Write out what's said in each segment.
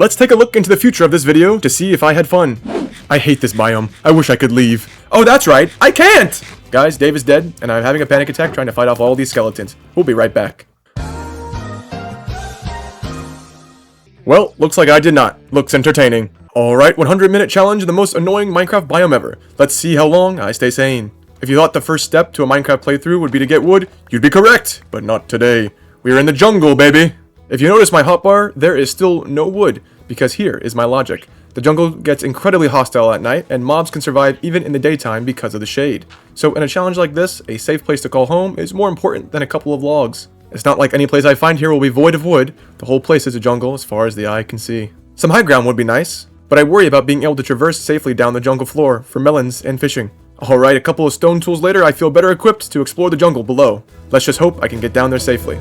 Let's take a look into the future of this video to see if I had fun. I hate this biome. I wish I could leave. Oh, that's right. I can't! Guys, Dave is dead, and I'm having a panic attack trying to fight off all these skeletons. We'll be right back. Well, looks like I did not. Looks entertaining. Alright, 100-minute challenge, the most annoying Minecraft biome ever. Let's see how long I stay sane. If you thought the first step to a Minecraft playthrough would be to get wood, you'd be correct. But not today. We are in the jungle, baby. If you notice my hotbar, there is still no wood, because here is my logic. The jungle gets incredibly hostile at night, and mobs can survive even in the daytime because of the shade. So in a challenge like this, a safe place to call home is more important than a couple of logs. It's not like any place I find here will be void of wood. The whole place is a jungle as far as the eye can see. Some high ground would be nice, but I worry about being able to traverse safely down the jungle floor for melons and fishing. Alright, a couple of stone tools later, I feel better equipped to explore the jungle below. Let's just hope I can get down there safely.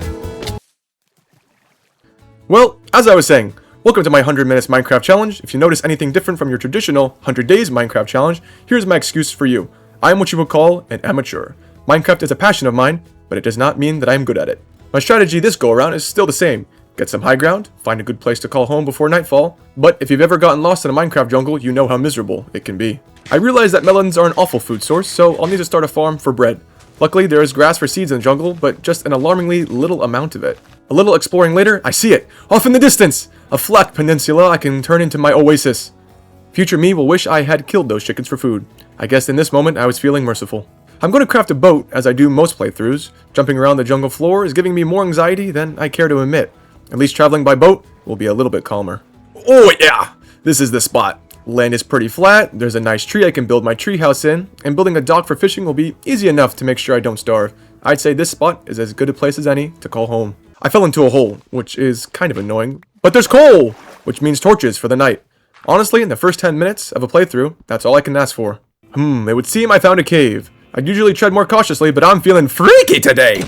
Well, as I was saying, welcome to my 100 minutes Minecraft challenge. If you notice anything different from your traditional 100 days Minecraft challenge, here's my excuse for you. I am what you would call an amateur. Minecraft is a passion of mine, but it does not mean that I am good at it. My strategy this go around is still the same. Get some high ground, find a good place to call home before nightfall, but if you've ever gotten lost in a Minecraft jungle, you know how miserable it can be. I realize that melons are an awful food source, so I'll need to start a farm for bread. Luckily, there is grass for seeds in the jungle, but just an alarmingly little amount of it. A little exploring later, I see it! Off in the distance! A flat peninsula I can turn into my oasis. Future me will wish I had killed those chickens for food. I guess in this moment, I was feeling merciful. I'm going to craft a boat, as I do most playthroughs. Jumping around the jungle floor is giving me more anxiety than I care to admit. At least traveling by boat will be a little bit calmer. Oh yeah! This is the spot. Land is pretty flat, there's a nice tree I can build my treehouse in, and building a dock for fishing will be easy enough to make sure I don't starve. I'd say this spot is as good a place as any to call home. I fell into a hole, which is kind of annoying, but there's coal! Which means torches for the night. Honestly, in the first 10 minutes of a playthrough, that's all I can ask for. It would seem I found a cave. I'd usually tread more cautiously, but I'm feeling freaky today!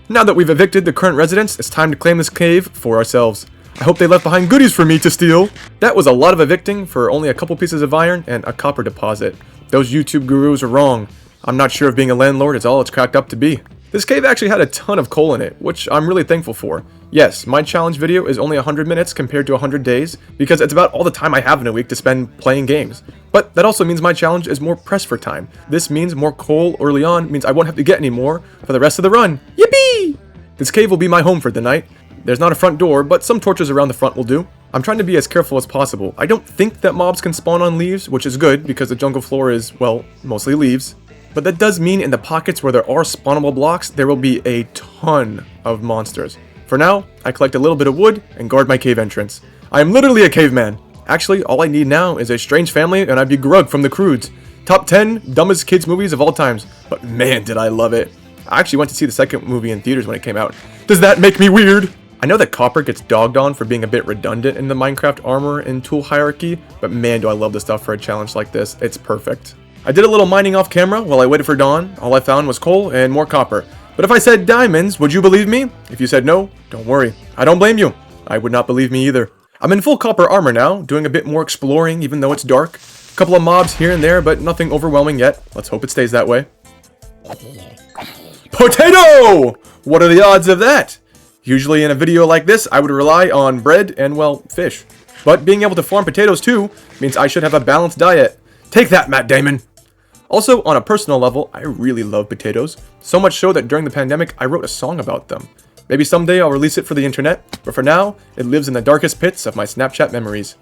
Now that we've evicted the current residents, it's time to claim this cave for ourselves. I hope they left behind goodies for me to steal. That was a lot of evicting for only a couple pieces of iron and a copper deposit. Those YouTube gurus are wrong. I'm not sure if being a landlord is all it's cracked up to be. This cave actually had a ton of coal in it, which I'm really thankful for. Yes, my challenge video is only 100 minutes compared to 100 days, because it's about all the time I have in a week to spend playing games. But that also means my challenge is more pressed for time. This means more coal early on means I won't have to get any more for the rest of the run. Yippee! This cave will be my home for the night. There's not a front door, but some torches around the front will do. I'm trying to be as careful as possible. I don't think that mobs can spawn on leaves, which is good because the jungle floor is, well, mostly leaves. But that does mean in the pockets where there are spawnable blocks, there will be a ton of monsters. For now, I collect a little bit of wood and guard my cave entrance. I am literally a caveman. Actually, all I need now is a strange family and I'd be Grug from the Croods. Top 10 dumbest kids movies of all times. But man, did I love it. I actually went to see the second movie in theaters when it came out. Does that make me weird? I know that copper gets dogged on for being a bit redundant in the Minecraft armor and tool hierarchy, but man do I love the stuff for a challenge like this. It's perfect. I did a little mining off camera while I waited for dawn. All I found was coal and more copper. But if I said diamonds, would you believe me? If you said no, don't worry. I don't blame you. I would not believe me either. I'm in full copper armor now, doing a bit more exploring even though it's dark. A couple of mobs here and there, but nothing overwhelming yet. Let's hope it stays that way. Potato! What are the odds of that? Usually in a video like this, I would rely on bread and, well, fish. But being able to farm potatoes too means I should have a balanced diet. Take that, Matt Damon! Also, on a personal level, I really love potatoes. So much so that during the pandemic, I wrote a song about them. Maybe someday I'll release it for the internet, but for now, it lives in the darkest pits of my Snapchat memories.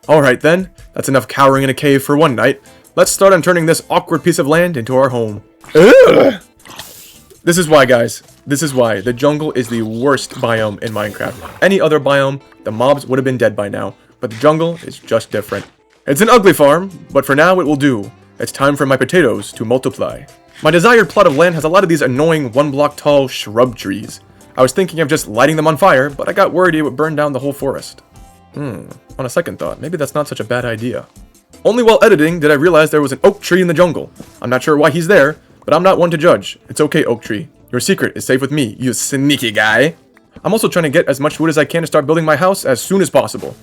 Alright then, that's enough cowering in a cave for one night. Let's start on turning this awkward piece of land into our home. Ugh! This is why, guys. This is why the jungle is the worst biome in Minecraft. Any other biome, the mobs would have been dead by now, but the jungle is just different. It's an ugly farm, but for now it will do. It's time for my potatoes to multiply. My desired plot of land has a lot of these annoying 1 block tall shrub trees. I was thinking of just lighting them on fire, but I got worried it would burn down the whole forest. On a second thought, maybe that's not such a bad idea. Only while editing did I realize there was an oak tree in the jungle. I'm not sure why he's there, but I'm not one to judge. It's okay, oak tree. Your secret is safe with me, you sneaky guy. I'm also trying to get as much wood as I can to start building my house as soon as possible.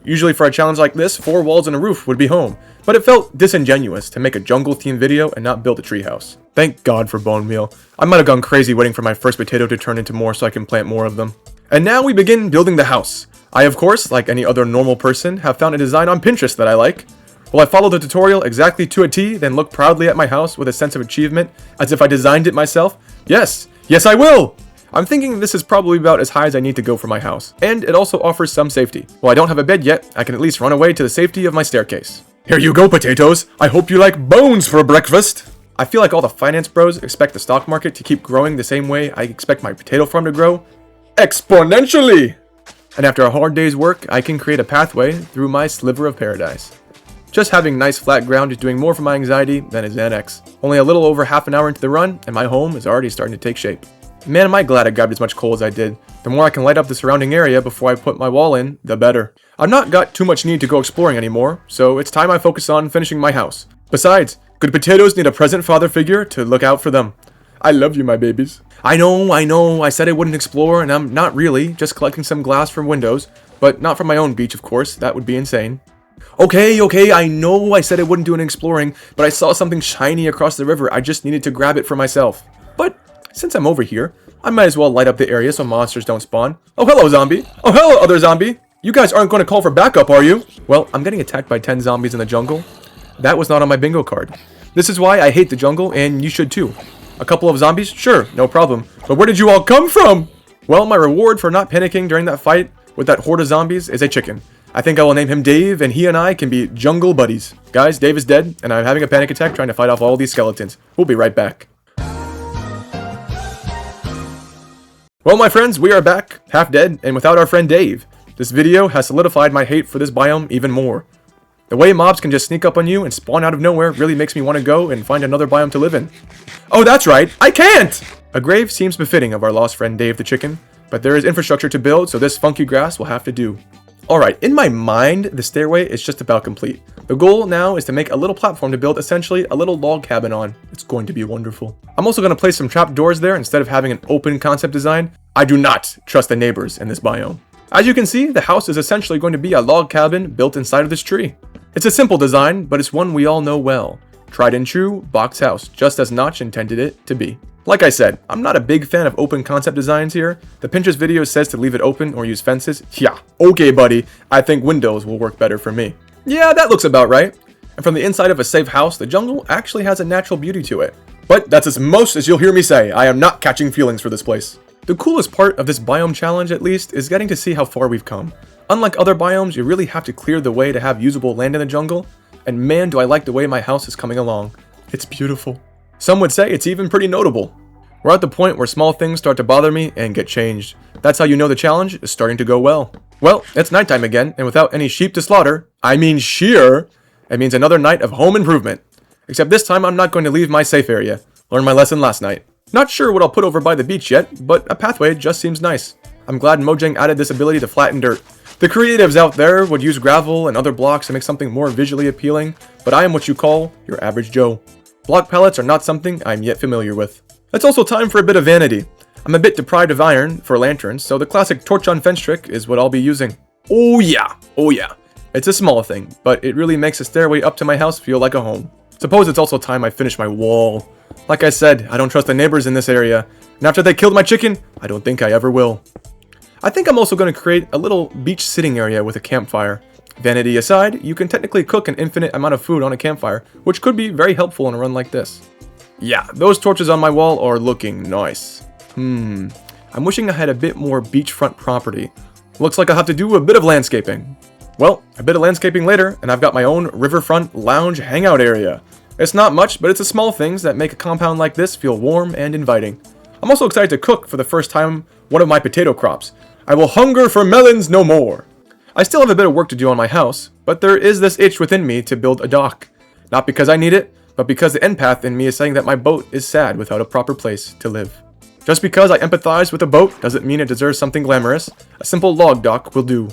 Usually for a challenge like this, 4 walls and a roof would be home, but it felt disingenuous to make a jungle-themed video and not build a treehouse. Thank God for bone meal. I might have gone crazy waiting for my first potato to turn into more so I can plant more of them. And now we begin building the house. I, of course, like any other normal person, have found a design on Pinterest that I like. Will I follow the tutorial exactly to a T, then look proudly at my house with a sense of achievement, as if I designed it myself? Yes! Yes, I will! I'm thinking this is probably about as high as I need to go for my house, and it also offers some safety. While I don't have a bed yet, I can at least run away to the safety of my staircase. Here you go, potatoes! I hope you like bones for breakfast! I feel like all the finance bros expect the stock market to keep growing the same way I expect my potato farm to grow. Exponentially! And after a hard day's work, I can create a pathway through my sliver of paradise. Just having nice flat ground is doing more for my anxiety than a Xanax. Only a little over half an hour into the run, and my home is already starting to take shape. Man, am I glad I grabbed as much coal as I did. The more I can light up the surrounding area before I put my wall in, the better. I've not got too much need to go exploring anymore, so it's time I focus on finishing my house. Besides, good potatoes need a present father figure to look out for them. I love you, my babies. I know, I said I wouldn't explore, and I'm not really, just collecting some glass from windows, but not from my own beach, of course, that would be insane. Okay, I know I said I wouldn't do any exploring, but I saw something shiny across the river. I just needed to grab it for myself. But since I'm over here, I might as well light up the area so monsters don't spawn. Oh, hello, zombie. Oh, hello, other zombie. You guys aren't going to call for backup, are you? Well, I'm getting attacked by 10 zombies in the jungle. That was not on my bingo card. This is why I hate the jungle, and you should too. A couple of zombies? Sure, no problem. But where did you all come from? Well, my reward for not panicking during that fight with that horde of zombies is a chicken. I think I will name him Dave, and he and I can be jungle buddies. Guys, Dave is dead, and I'm having a panic attack trying to fight off all these skeletons. We'll be right back. Well, my friends, we are back, half dead, and without our friend Dave. This video has solidified my hate for this biome even more. The way mobs can just sneak up on you and spawn out of nowhere really makes me want to go and find another biome to live in. Oh, that's right, I can't! A grave seems befitting of our lost friend Dave the chicken, but there is infrastructure to build, so this funky grass will have to do. Alright, in my mind, the stairway is just about complete. The goal now is to make a little platform to build essentially a little log cabin on. It's going to be wonderful. I'm also going to place some trap doors there instead of having an open concept design. I do not trust the neighbors in this biome. As you can see, the house is essentially going to be a log cabin built inside of this tree. It's a simple design, but it's one we all know well. Tried and true, box house, just as Notch intended it to be. Like I said, I'm not a big fan of open concept designs here. The Pinterest video says to leave it open or use fences. Yeah, okay buddy, I think windows will work better for me. Yeah, that looks about right. And from the inside of a safe house, the jungle actually has a natural beauty to it. But that's as most as you'll hear me say. I am not catching feelings for this place. The coolest part of this biome challenge, at least, is getting to see how far we've come. Unlike other biomes, you really have to clear the way to have usable land in the jungle. And man, do I like the way my house is coming along. It's beautiful. Some would say it's even pretty notable. We're at the point where small things start to bother me and get changed. That's how you know the challenge is starting to go well. Well, it's nighttime again, and without any sheep to slaughter, I mean shear, it means another night of home improvement. Except this time I'm not going to leave my safe area. Learned my lesson last night. Not sure what I'll put over by the beach yet, but a pathway just seems nice. I'm glad Mojang added this ability to flatten dirt. The creatives out there would use gravel and other blocks to make something more visually appealing, but I am what you call your average Joe. Block pallets are not something I'm yet familiar with. It's also time for a bit of vanity. I'm a bit deprived of iron for lanterns, so the classic torch on fence trick is what I'll be using. Oh yeah. It's a small thing, but it really makes the stairway up to my house feel like a home. Suppose it's also time I finish my wall. Like I said, I don't trust the neighbors in this area, and after they killed my chicken, I don't think I ever will. I think I'm also going to create a little beach sitting area with a campfire. Vanity aside, you can technically cook an infinite amount of food on a campfire, which could be very helpful in a run like this. Yeah, those torches on my wall are looking nice. I'm wishing I had a bit more beachfront property. Looks like I'll have to do a bit of landscaping. Well, a bit of landscaping later, and I've got my own riverfront lounge hangout area. It's not much, but it's the small things that make a compound like this feel warm and inviting. I'm also excited to cook for the first time one of my potato crops. I will hunger for melons no more. I still have a bit of work to do on my house, but there is this itch within me to build a dock. Not because I need it, but because the empath in me is saying that my boat is sad without a proper place to live. Just because I empathize with a boat doesn't mean it deserves something glamorous. A simple log dock will do.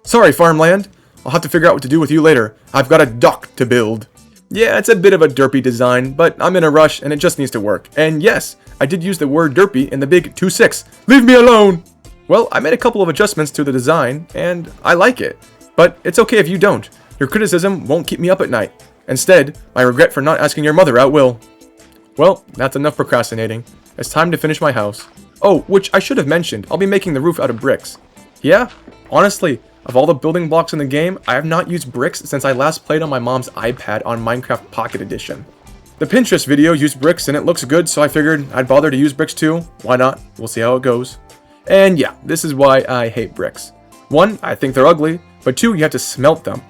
Sorry, farmland. I'll have to figure out what to do with you later. I've got a dock to build. Yeah, it's a bit of a derpy design, but I'm in a rush and it just needs to work. And yes, I did use the word derpy in the big 2-6. Leave me alone! Well, I made a couple of adjustments to the design, and I like it. But it's okay if you don't. Your criticism won't keep me up at night. Instead, my regret for not asking your mother out will. Well, that's enough procrastinating. It's time to finish my house. Oh, which I should have mentioned, I'll be making the roof out of bricks. Yeah, honestly, of all the building blocks in the game, I have not used bricks since I last played on my mom's iPad on Minecraft Pocket Edition. The Pinterest video used bricks and it looks good, so I figured I'd bother to use bricks too. Why not? We'll see how it goes. And yeah, this is why I hate bricks. 1, I think they're ugly, but 2, you have to smelt them.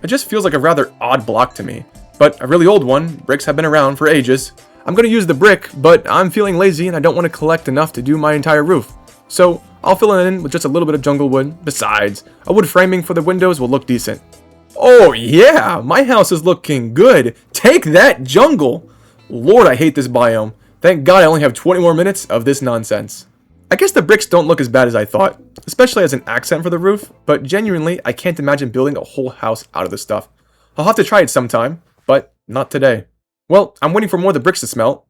It just feels like a rather odd block to me. But a really old one, bricks have been around for ages. I'm going to use the brick, but I'm feeling lazy and I don't want to collect enough to do my entire roof. So I'll fill it in with just a little bit of jungle wood. Besides, a wood framing for the windows will look decent. Oh yeah, my house is looking good. Take that, jungle! Lord, I hate this biome. Thank God I only have 20 more minutes of this nonsense. I guess the bricks don't look as bad as I thought, especially as an accent for the roof, but genuinely, I can't imagine building a whole house out of this stuff. I'll have to try it sometime, but not today. Well, I'm waiting for more of the bricks to smelt.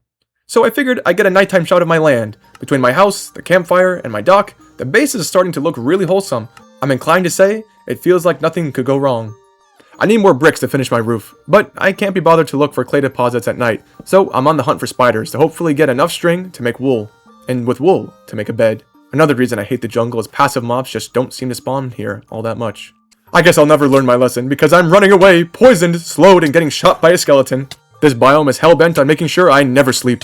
So I figured I'd get a nighttime shot of my land. Between my house, the campfire, and my dock, the base is starting to look really wholesome. I'm inclined to say, it feels like nothing could go wrong. I need more bricks to finish my roof, but I can't be bothered to look for clay deposits at night, so I'm on the hunt for spiders to hopefully get enough string to make wool, and with wool to make a bed. Another reason I hate the jungle is passive mobs just don't seem to spawn here all that much. I guess I'll never learn my lesson because I'm running away, poisoned, slowed, and getting shot by a skeleton. This biome is hell-bent on making sure I never sleep.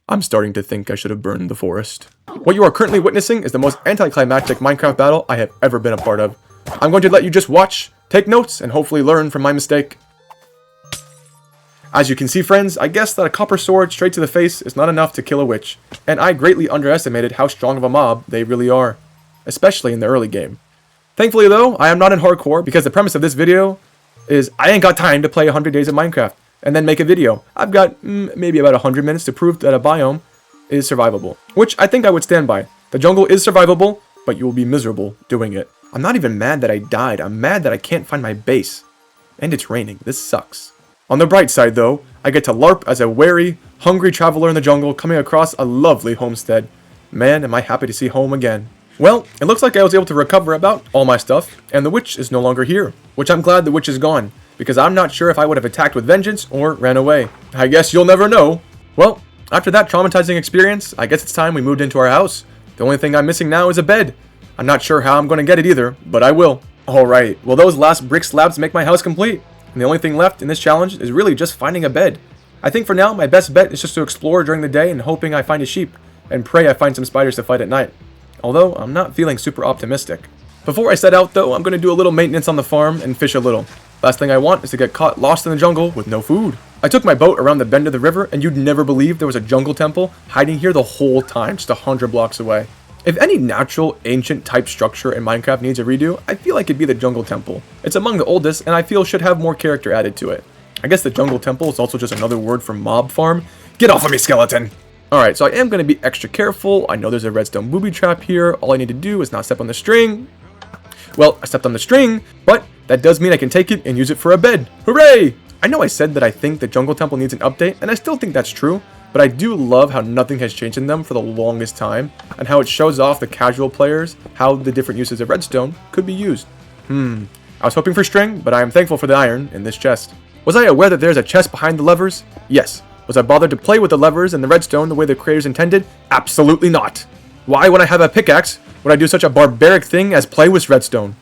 I'm starting to think I should have burned the forest. What you are currently witnessing is the most anticlimactic Minecraft battle I have ever been a part of. I'm going to let you just watch, take notes, and hopefully learn from my mistake. As you can see, friends, I guess that a copper sword straight to the face is not enough to kill a witch, and I greatly underestimated how strong of a mob they really are, especially in the early game. Thankfully though, I am not in hardcore because the premise of this video is I ain't got time to play 100 days of Minecraft and then make a video. I've got maybe about 100 minutes to prove that a biome is survivable, which I think I would stand by. The jungle is survivable, but you will be miserable doing it. I'm not even mad that I died, I'm mad that I can't find my base. And it's raining, this sucks. On the bright side though, I get to LARP as a wary, hungry traveler in the jungle coming across a lovely homestead. Man, am I happy to see home again. Well, it looks like I was able to recover about all my stuff, and the witch is no longer here. Which I'm glad the witch is gone, because I'm not sure if I would have attacked with vengeance or ran away. I guess you'll never know. Well, after that traumatizing experience, I guess it's time we moved into our house. The only thing I'm missing now is a bed. I'm not sure how I'm going to get it either, but I will. Alright, well those last brick slabs make my house complete. And the only thing left in this challenge is really just finding a bed. I think for now, my best bet is just to explore during the day and hoping I find a sheep, and pray I find some spiders to fight at night. Although, I'm not feeling super optimistic. Before I set out though, I'm going to do a little maintenance on the farm and fish a little. Last thing I want is to get caught lost in the jungle with no food. I took my boat around the bend of the river, and you'd never believe there was a jungle temple hiding here the whole time, just 100 blocks away. If any natural, ancient type structure in Minecraft needs a redo, I feel like it'd be the Jungle Temple. It's among the oldest, and I feel should have more character added to it. I guess the Jungle Temple is also just another word for mob farm. Get off of me, skeleton! Alright, so I am going to be extra careful. I know there's a redstone booby trap here. All I need to do is not step on the string. Well, I stepped on the string, but that does mean I can take it and use it for a bed. Hooray! I know I said that I think the Jungle Temple needs an update, and I still think that's true. But I do love how nothing has changed in them for the longest time, and how it shows off the casual players how the different uses of redstone could be used. I was hoping for string, but I am thankful for the iron in this chest. Was I aware that there's a chest behind the levers? Yes. Was I bothered to play with the levers and the redstone the way the creators intended? Absolutely not. Why, when I have a pickaxe, would I do such a barbaric thing as play with redstone?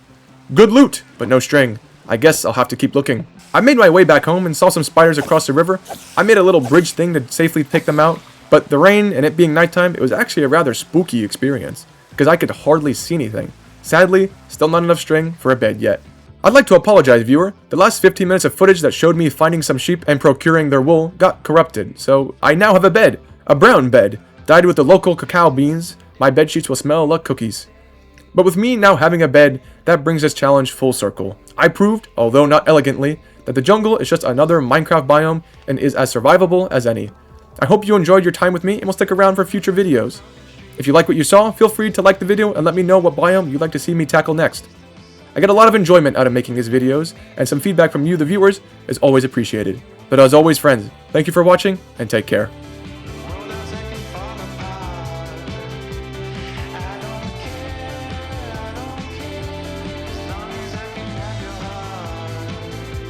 Good loot, but no string. I guess I'll have to keep looking. I made my way back home and saw some spiders across the river. I made a little bridge thing to safely pick them out, but the rain and it being nighttime, it was actually a rather spooky experience, because I could hardly see anything. Sadly, still not enough string for a bed yet. I'd like to apologize, viewer. The last 15 minutes of footage that showed me finding some sheep and procuring their wool got corrupted, so I now have a bed. A brown bed, dyed with the local cacao beans. My bed sheets will smell like cookies. But with me now having a bed, that brings this challenge full circle. I proved, although not elegantly, that the jungle is just another Minecraft biome and is as survivable as any. I hope you enjoyed your time with me and will stick around for future videos. If you like what you saw, feel free to like the video and let me know what biome you'd like to see me tackle next. I get a lot of enjoyment out of making these videos, and some feedback from you, the viewers, is always appreciated. But as always, friends, thank you for watching, and take care.